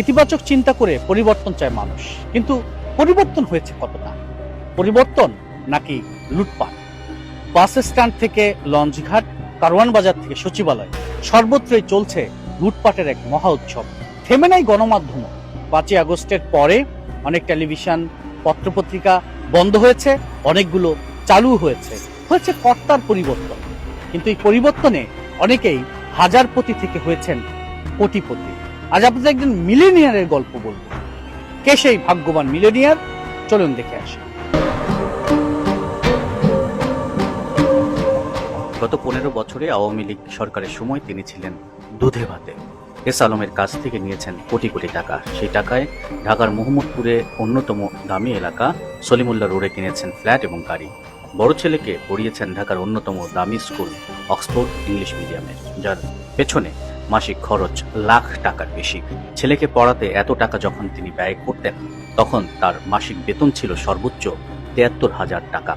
ইতিবাচক চিন্তা করে পরিবর্তন চায় মানুষ, কিন্তু পরিবর্তন হয়েছে কতটা? পরিবর্তন নাকি লুটপাট? বাস স্ট্যান্ড থেকে লঞ্চঘাট, কারওয়ান বাজার থেকে সচিবালয়, সর্বত্রই চলছে লুটপাটের এক মহা উৎসব। থেমে নাই গণমাধ্যম। 5ই আগস্টের পরে অনেক টেলিভিশন, পত্রপত্রিকা বন্ধ হয়েছে, অনেকগুলো চালু হয়েছে। হয়েছে কর্তার পরিবর্তন, কিন্তু এই পরিবর্তনে অনেকেই হাজারপতি থেকে হয়েছেন কোটিপতি। আজ আপনাদের একজন মিলেনিয়ারের গল্প বলবো। কে সেই ভাগ্যবান মিলেনিয়ার? চলুন দেখে আসি। গত 15 বছরে আওয়ামী লীগ সরকারের সময় তিনি ছিলেন দুধে ভাতে। এস আলমের কাছ থেকে নিয়েছেন কোটি কোটি টাকা। সেই টাকায় ঢাকার মোহাম্মদপুরে অন্যতম দামি এলাকা সলিমুল্লাহ রোডে কিনেছেন ফ্ল্যাট এবং গাড়ি। বড় ছেলেকে পড়িয়েছেন ঢাকার অন্যতম দামি স্কুল অক্সফোর্ড ইংলিশ মিডিয়ামে, যার পেছনে মাসিক খরচ লাখ টাকার বেশি। ছেলেকে পড়াতে এত টাকা যখন তিনি ব্যয় করতেন, তখন তার মাসিক বেতন ছিল সর্বোচ্চ 73,000 টাকা।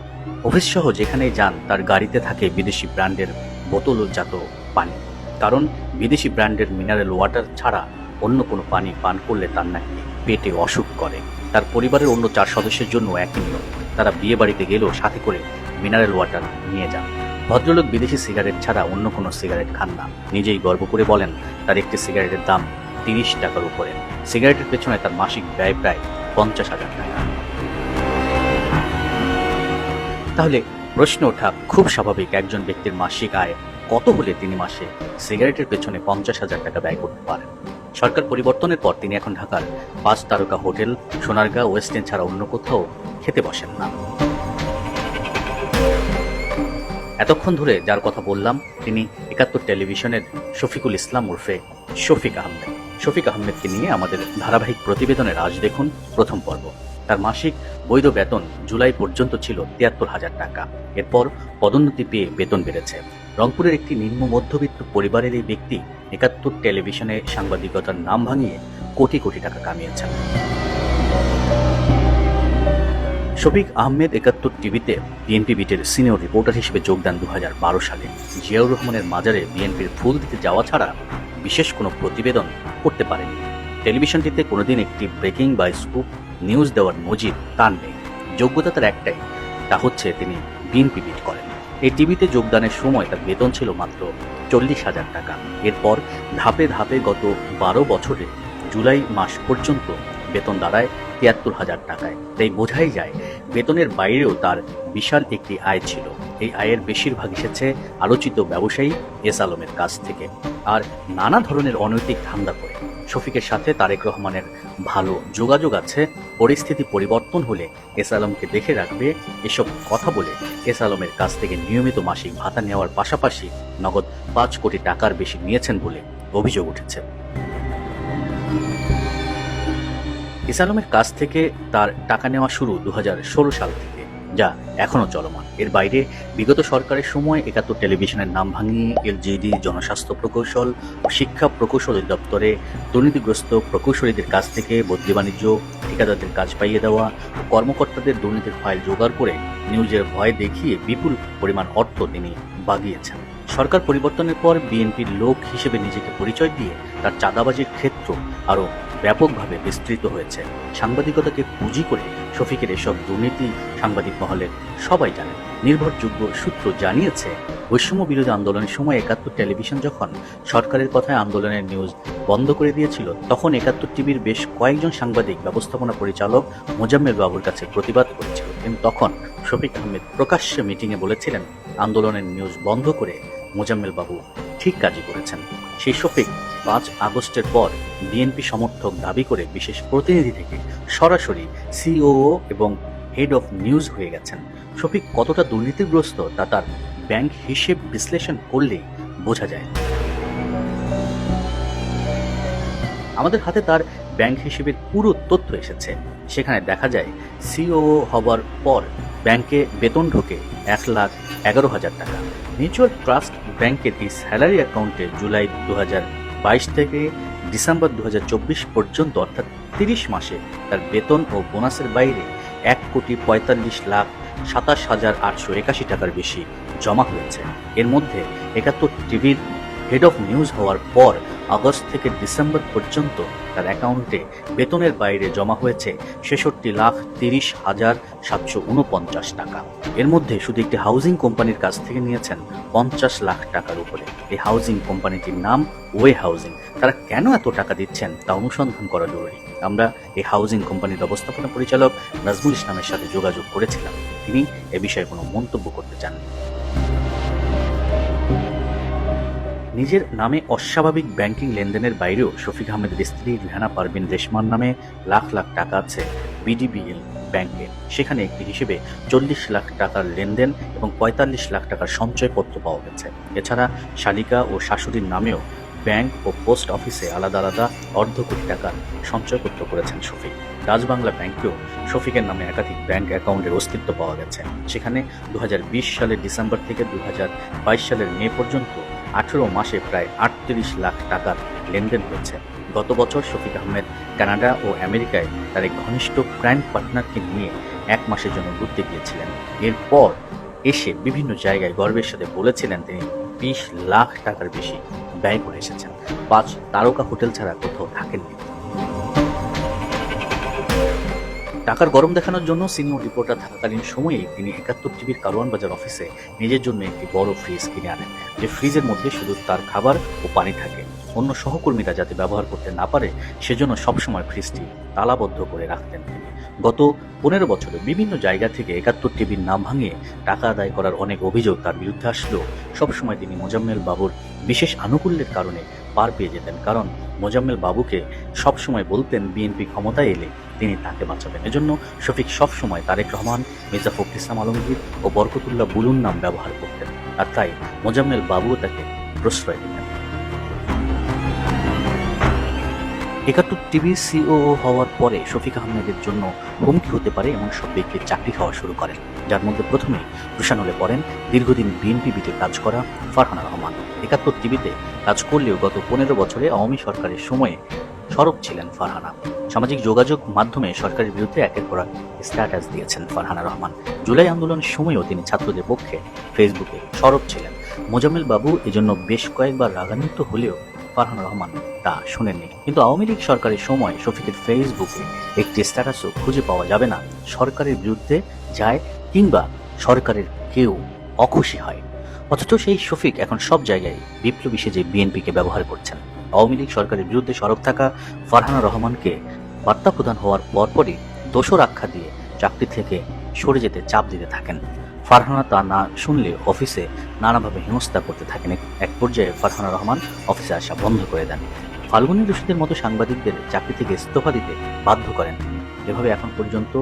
অফিস সহ যেখানেই যান তার গাড়িতে থাকে বিদেশি ব্র্যান্ডের বোতলজাত পানি, কারণ বিদেশি ব্র্যান্ডের মিনারেল ওয়াটার ছাড়া অন্য কোনো পানি পান করলে তার নাকি পেটে অসুখ করে। তার পরিবারের অন্য 4 সদস্যের জন্য একই নিয়ম। তারা বিয়ে বাড়িতে গেলেও সাথে করে মিনারেল ওয়াটার নিয়ে যান। ভদ্রলোক বিদেশি সিগারেট ছাড়া অন্য কোনো সিগারেট খান না। নিজেই গর্ব করে বলেন তার একটি সিগারেটের দাম 30 টাকার উপরে। সিগারেটের পেছনে তার মাসিক ব্যয় প্রায় 50,000 টাকা। তাহলে প্রশ্ন ওঠা খুব স্বাভাবিক, একজন ব্যক্তির মাসিক আয় কত হলে তিনি মাসে সিগারেটের পেছনে 50,000 টাকা ব্যয় করতে পারেন? সরকার পরিবর্তনের পর তিনি এখন ঢাকার 5 তারকা হোটেল সোনারগাঁ, ওয়েস্ট এন্ড ছাড়া অন্য কোথাও খেতে বসেন না। এতক্ষণ ধরে যার কথা বললাম তিনি 71 টেলিভিশনের শফিকুল ইসলাম ওরফে শফিক আহমেদ। শফিক আহমেদকে নিয়ে আমাদের ধারাবাহিক প্রতিবেদনের আজ দেখুন প্রথম পর্ব। তার মাসিক বৈধ বেতন জুলাই পর্যন্ত ছিল 73,000 টাকা। এরপর পদোন্নতি পেয়ে বেতন বেড়েছে। রংপুরের একটি নিম্ন মধ্যবিত্ত পরিবারের এই ব্যক্তি 71 টেলিভিশনে সাংবাদিকতার নাম ভাঙিয়ে কোটি কোটি টাকা কামিয়েছেন। শফিক আহমেদ 71 টিভিতে বিএনপি বিটের সিনিয়র রিপোর্টার হিসেবে যোগ দেন 2012 সালে। জিয়াউর রহমানের মাজারে বিএনপির ফুল দিতে যাওয়া ছাড়া বিশেষ কোনো প্রতিবেদন করতে পারেনি। টেলিভিশনটিতে কোনোদিন একটি ব্রেকিং বা স্কুপ নিউজ দেওয়ার নজির তার নেই। যোগ্যতা তার একটাই, তা হচ্ছে তিনি বিএনপি বিট করেন। এই টিভিতে যোগদানের সময় তার বেতন ছিল মাত্র 40,000 টাকা। এরপর ধাপে ধাপে গত 12 বছরে জুলাই মাস পর্যন্ত বেতন দাঁড়ায় 73,000 টাকায়। তাই বোঝাই যায় বেতনের বাইরেও তার বিশাল একটি আয় ছিল। এই আয়ের বেশিরভাগ এসেছে আলোচিত ব্যবসায়ী এস আলমের কাছ থেকে আর নানা ধরনের অনৈতিক ধান্দা করে। শফিকের সাথে তারেক রহমানের ভালো যোগাযোগ আছে। পরিস্থিতি পরিবর্তন হলে এস আলমকে দেখে রাখবে, এসব কথা বলে এস আলমের কাছ থেকে নিয়মিত মাসিক ভাতা নেওয়ার পাশাপাশি নগদ 5 কোটি টাকার বেশি নিয়েছেন বলে অভিযোগ উঠেছে। এস আলমের কাছ থেকে তার টাকা নেওয়া শুরু 2016 সাল থেকে, যা এখনো চলমান। এর বাইরে বিগত সরকারের সময় 71 টেলিভিশনের নাম ভাঙিয়ে এলজিডি, জনস্বাস্থ্য প্রকৌশল ও শিক্ষা প্রকৌশল অধিদপ্তরে দুর্নীতিগ্রস্ত প্রকৌশলীদের কাছ থেকে বদলি বাণিজ্য, ঠিকাদারদের কাজ পাইয়ে দেওয়া ও কর্মকর্তাদের দুর্নীতির ফাইল জোগাড় করে নিউজের ভয় দেখিয়ে বিপুল পরিমাণ অর্থ তিনি বাগিয়েছেন। সরকার পরিবর্তনের পর বিএনপির লোক হিসেবে নিজেকে পরিচয় দিয়ে তার চাঁদাবাজির ক্ষেত্র আরও ব্যাপকভাবে বিস্তৃত হয়েছে। সাংবাদিকতাকে পুঁজি করে শফিকের এসব দুর্নীতি সাংবাদিক মহলের সবাই জানেন। নির্ভরযোগ্য সূত্র জানিয়েছে, বৈষম্য বিরোধী আন্দোলনের সময় 71 টেলিভিশন যখন সরকারের কথায় আন্দোলনের নিউজ বন্ধ করে দিয়েছিল, তখন 71 টিভির বেশ কয়েকজন সাংবাদিক ব্যবস্থাপনা পরিচালক মোজাম্মেল বাবুর কাছে প্রতিবাদ করেছিল। কিন্তু তখন শফিক আহমেদ প্রকাশ্যে মিটিংয়ে বলেছিলেন, আন্দোলনের নিউজ বন্ধ করে মোজাম্মেল বাবু ঠিক কাজই করেছেন। সেই শফিক 5 আগস্টের পর বিএনপি সমর্থক দাবি করে বিশেষ প্রতিনিধি থেকে সরাসরি সিওও এবং হেড অফ নিউজ হয়ে গেছেন। শফিক কতটা দুর্নীতিগ্রস্ত তা তার ব্যাংক হিসেব বিশ্লেষণ করলেই বোঝা যায়। আমাদের হাতে তার ব্যাংক হিসেবের পুরো তথ্য এসেছে। সেখানে দেখা যায় সিওও হবার পর ব্যাংকে বেতন ঢোকে 1,11,000 টাকা। মিউচুয়াল ট্রাস্ট ব্যাংকের এই স্যালারি অ্যাকাউন্টে জুলাই 2022 থেকে ডিসেম্বর 2024 পর্যন্ত অর্থাৎ 30 মাসে তার বেতন ও বোনাসের বাইরে 1,45,27,881 টাকার বেশি জমা হয়েছে। এর মধ্যে 71 টিভির হেড অফ নিউজ হওয়ার পর আগস্ট থেকে ডিসেম্বর পর্যন্ত তার অ্যাকাউন্টে বেতনের বাইরে জমা হয়েছে ৬৬,৩০,৭৪৯ টাকা। এর মধ্যে শুধু একটি হাউজিং কোম্পানির কাছ থেকে নিয়েছেন ৫০ লাখ টাকার উপরে। এই হাউজিং কোম্পানিটির নাম ওয়ে হাউজিং। তারা কেন এত টাকা দিচ্ছেন তা অনুসন্ধান করা জরুরি। আমরা এই হাউজিং কোম্পানির ব্যবস্থাপনা পরিচালক নাজমুল ইসলামের সাথে যোগাযোগ করেছিলাম। তিনি এ বিষয়ে কোনো মন্তব্য করতে চাননি। নিজের নামে অস্বাভাবিক ব্যাংকিং লেনদেনের বাইরেও শফিক আহমেদের স্ত্রী রেহানা পারভিন রেশমার নামে লাখ লাখ টাকা আছে বিডিবিএল ব্যাংকে। সেখানে একটি হিসেবে ৪০ লাখ টাকার লেনদেন এবং ৪৫ লাখ টাকার সঞ্চয়পত্র পাওয়া গেছে। এছাড়া শালিকা ও শাশুড়ির নামেও ব্যাংক ও পোস্ট অফিসে আলাদা আলাদা অর্ধ কোটি টাকার সঞ্চয়পত্র করেছেন শফিক। রাজবাংলা ব্যাংকেও শফিকের নামে একাধিক ব্যাংক অ্যাকাউন্টের অস্তিত্ব পাওয়া গেছে। সেখানে ২০২০ সালের ডিসেম্বর থেকে ২০২২ সালের মে পর্যন্ত ১৮ মাসে প্রায় ৩৮ লাখ টাকার লেনদেন হয়েছে। গত বছর শফিক আহমেদ কানাডা ও আমেরিকায় তার এক ঘনিষ্ঠ ক্রাইম পার্টনারকে নিয়ে ১ মাসের জন্য ঘুরতে গিয়েছিলেন। এরপর এসে বিভিন্ন জায়গায় গর্বের সাথে বলেছিলেন তিনি ২০ লাখ টাকার বেশি ব্যয় করে এসেছেন। ৫ তারকা হোটেল ছাড়া কোথাও থাকেননি। টাকার গরম দেখানোর জন্য সিনিয়র রিপোর্টার থাকাকালীন সময়ে তিনি ৭১ টিভির কারওয়ান বাজার অফিসে নিজের জন্য একটি বড় ফ্রিজ কিনে আনেন, যে ফ্রিজের মধ্যে শুধু তার খাবার ও পানি থাকে। অন্য সহকর্মীরা যাতে ব্যবহার করতে না পারে সেজন্য সবসময় ফ্রিজটি তালাবদ্ধ করে রাখতেন তিনি। গত ১৫ বছরে বিভিন্ন জায়গা থেকে ৭১ টিভির নাম ভাঙিয়ে টাকা আদায় করার অনেক অভিযোগ তার বিরুদ্ধে আসলেও সবসময় তিনি মোজাম্মেল বাবুর বিশেষ আনুকূল্যের কারণে পার পেয়ে যেতেন। কারণ মোজাম্মেল বাবুকে সবসময় বলতেন বিএনপি ক্ষমতায় এলে তিনি তাকে বাঁচাবেন। এজন্য শফিক সবসময় তারেক রহমান, মির্জা ফখরুল ইসলাম আলমগীর ও বরকতুল্লাহ বুলুন নাম ব্যবহার করতেন, আর তাই মোজাম্মেল বাবুও তাকে প্রশ্রয় দিতেন। ৭১ টিভির সিওও হওয়ার পরে শফিক আহমেদের জন্য হুমকি হতে পারে এমন সব ব্যক্তির চাকরি খাওয়া শুরু করেন, যার মধ্যে প্রথমেই রুশানুলে পড়েন দীর্ঘদিন বিএনপিতে কাজ করা ফারহানা রহমান। ৭১ টিভিতে কাজ করলেও গত ১৫ বছরে আওয়ামী সরকারের সময়ে সরব ছিলেন ফারহানা। সামাজিক যোগাযোগ মাধ্যমে সরকারের বিরুদ্ধে একের পর এক স্ট্যাটাস দিয়েছেন ফারহানা রহমান। জুলাই আন্দোলনের সময়ও তিনি ছাত্রদের পক্ষে ফেসবুকে সরব ছিলেন। মোজাম্মেল বাবু এজন্য বেশ কয়েকবার রাগান্বিত হলেও ফারহানা রহমান তা শুনেননি। কিন্তু আওয়ামী লীগ সরকারের সময় শফিকের ফেসবুকে একটি স্ট্যাটাসও খুঁজে পাওয়া যাবে না সরকারের বিরুদ্ধে যায় কিংবা সরকারের কেউ অখুশি হয়। অথচ সেই শফিক এখন সব জায়গায় বিপ্লবী সেজে বিএনপিকে ব্যবহার করছেন। আওয়ামী লীগ সরকারের বিরুদ্ধে সরব থাকা ফারহানা রহমানকে বার্তা প্রদান হওয়ার পরপরই দোষর আখ্যা দিয়ে চাকরি থেকে সরে যেতে চাপ দিতে থাকেন। ফারহানা তা না শুনলে অফিসে নানাভাবে হেনস্থা করতে থাকেন। এক পর্যায়ে ফারহানা রহমান অফিসে আসা বন্ধ করে দেন। ফাল্গুনী রশিদের মতো সাংবাদিকদের চাকরি থেকে ইস্তফা দিতে বাধ্য করেন। এভাবে এখন পর্যন্ত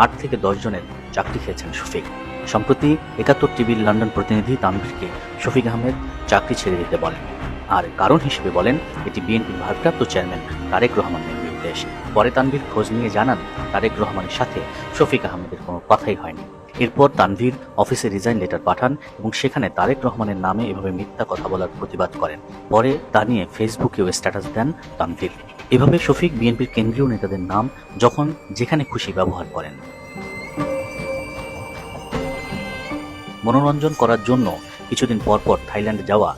৮ থেকে ১০ জনের চাকরি খেয়েছেন শফিক। সম্প্রতি ৭১ টিভির লন্ডন প্রতিনিধি তানভীরকে শফিক আহমেদ চাকরি ছেড়ে দিতে বলেন, আর কারণ হিসেবে বলেন এটি বিএনপির ভারপ্রাপ্ত চেয়ারম্যান তারেক রহমানের নির্দেশ। পরে তানভীর খোঁজ নিয়ে জানান তারেক রহমানের সাথে শফিক আহমেদের কোনো কথাই হয়নি। এরপর তানভীর অফিসে রিজাইন লেটার পাঠান এবং সেখানে তারেক রহমানের নামে এভাবে মিথ্যা কথা বলার প্রতিবাদ করেন। পরে তা নিয়ে ফেসবুকেও স্ট্যাটাস দেন তানভীর। এভাবে শফিক বিএনপির কেন্দ্রীয় নেতাদের নাম যখন যেখানে খুশি ব্যবহার করেন। মনোরঞ্জন করার জন্য কিছুদিন পর পর থাইল্যান্ডে যাওয়া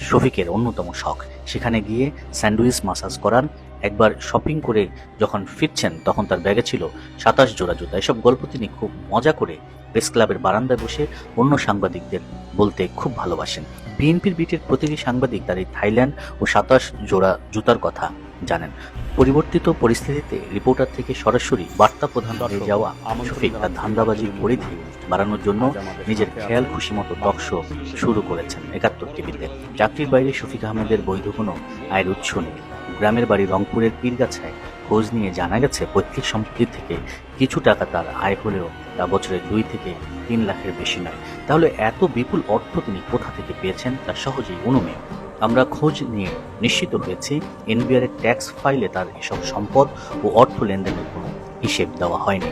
শফিকের অন্যতম শখ। সেখানে গিয়ে স্যান্ডউইচ মাসাজ করান। একবার শপিং করে যখন ফিরছেন তখন তার ব্যাগে ছিল ২৭ জোড়া জুতা। এসব গল্প তিনি খুব মজা করে প্রেস ক্লাবের বারান্দায় বসে অন্য সাংবাদিকদের বলতে খুব ভালোবাসেন। বিএনপির বিটের প্রতিটি সাংবাদিক তার এই থাইল্যান্ড ও ২৭ জোড়া জুতার কথা জানেন। পরিবর্তিত পরিস্থিতিতে রিপোর্টার থেকে সরাসরি বার্তা প্রদান হয়ে যাওয়া শফিক তার ধান্দাবাজির পরিধি বাড়ানোর জন্য নিজের খেয়াল খুশি মতো টক শো শুরু করেছেন ৭১ টিভিতে। চাকরির বাইরে শফিক আহমেদের বৈধ কোনো আয়ের উৎস নেই। গ্রামের বাড়ি রংপুরের পীরগাছায় খোঁজ নিয়ে জানা গেছে পৈতৃক সম্পত্তি থেকে কিছু টাকা তার আয় হলেও তা বছরে ২ থেকে ৩ লাখের বেশি নয়। তাহলে এত বিপুল অর্থ তিনি কোথা থেকে পেয়েছেন তা সহজেই অনুমেয়। আমরা খোঁজ নিয়ে নিশ্চিত হয়েছি এনবিআর এর ট্যাক্স ফাইলে তার এসব সম্পদ ও অর্থ লেনদেনের কোনো হিসেব দেওয়া হয়নি।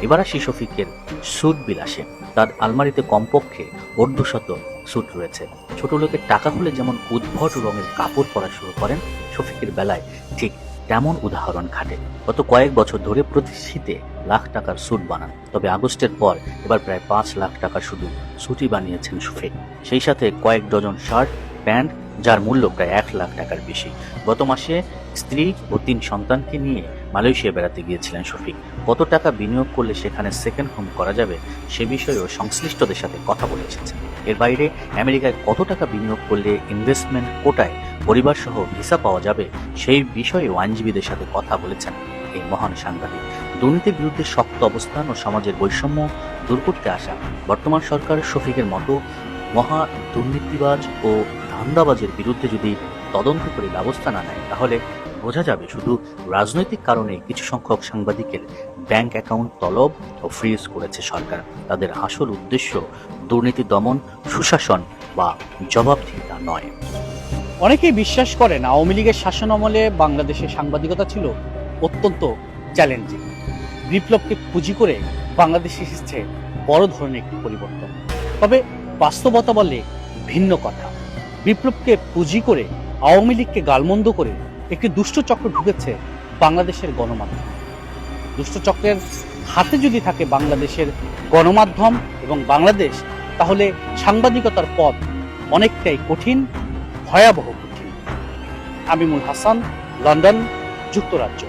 এবার আসি শফিকের স্যুট বিলাসে। তার আলমারিতে কমপক্ষে অর্ধশত স্যুট রয়েছে। ছোট লোকের টাকা হলে যেমন উদ্ভট রঙের কাপড় পরা শুরু করেন, শফিকের বেলায় ঠিক তেমন উদাহরণ খাটে। গত কয়েক বছর ধরে প্রতি শীতে লাখ টাকার স্যুট বানান। তবে আগস্টের পর এবার প্রায় ৫ লাখ টাকার শুধু স্যুটই বানিয়েছেন শফিক। সেই সাথে কয়েক ডজন শার্ট, প্যান্ট যার মূল্য প্রায় 1 লাখ টাকার বেশি। গত মাসে স্ত্রী ও 3 সন্তানকে নিয়ে মালয়েশিয়া বেড়াতে গিয়েছিলেন শফিক। কত টাকা বিনিয়োগ করলে সেখানে সেকেন্ড হোম করা যাবে সে বিষয়েও সংশ্লিষ্টদের সাথে কথা বলে এসেছেন। এর বাইরে আমেরিকায় কত টাকা বিনিয়োগ করলে ইনভেস্টমেন্ট কোটায় পরিবার সহ ভিসা পাওয়া যাবে সেই বিষয়েও আইনজীবীদের সাথে কথা বলেছেন এই মহান সাংবাদিক। দুর্নীতির বিরুদ্ধে শক্ত অবস্থান ও সমাজের বৈষম্য দূর করতে আসা বর্তমান সরকার শফিকের মতো মহা দুর্নীতিবাজ ও ধান্দাবাজের বিরুদ্ধে যদি তদন্ত করে ব্যবস্থা না নেয় তাহলে বোঝা যাবে শুধু রাজনৈতিক কারণে কিছু সংখ্যক সাংবাদিকের ব্যাংক অ্যাকাউন্ট তলব ও ফ্রিজ করেছে সরকার। তাদের আসল উদ্দেশ্য দুর্নীতি দমন, সুশাসন বা জবাবদিহিতা নয়। অনেকেই বিশ্বাস করেন আওয়ামী লীগের শাসনামলে বাংলাদেশের সাংবাদিকতা ছিল অত্যন্ত চ্যালেঞ্জিং। বিপ্লবকে পুঁজি করে বাংলাদেশে এসেছে বড় ধরনের একটি পরিবর্তন। তবে বাস্তবতা বলে ভিন্ন কথা। বিপ্লবকে পুঁজি করে আওয়ামী লীগকে গালমন্দ করে একটি দুষ্ট চক্র ঢুকেছে বাংলাদেশের গণমাধ্যম। দুষ্ট চক্রের হাতে যদি থাকে বাংলাদেশের গণমাধ্যম এবং বাংলাদেশ, তাহলে সাংবাদিকতার পথ অনেকটাই কঠিন, ভয়াবহ কঠিন। আমিমুল হাসান, লন্ডন, যুক্তরাজ্য।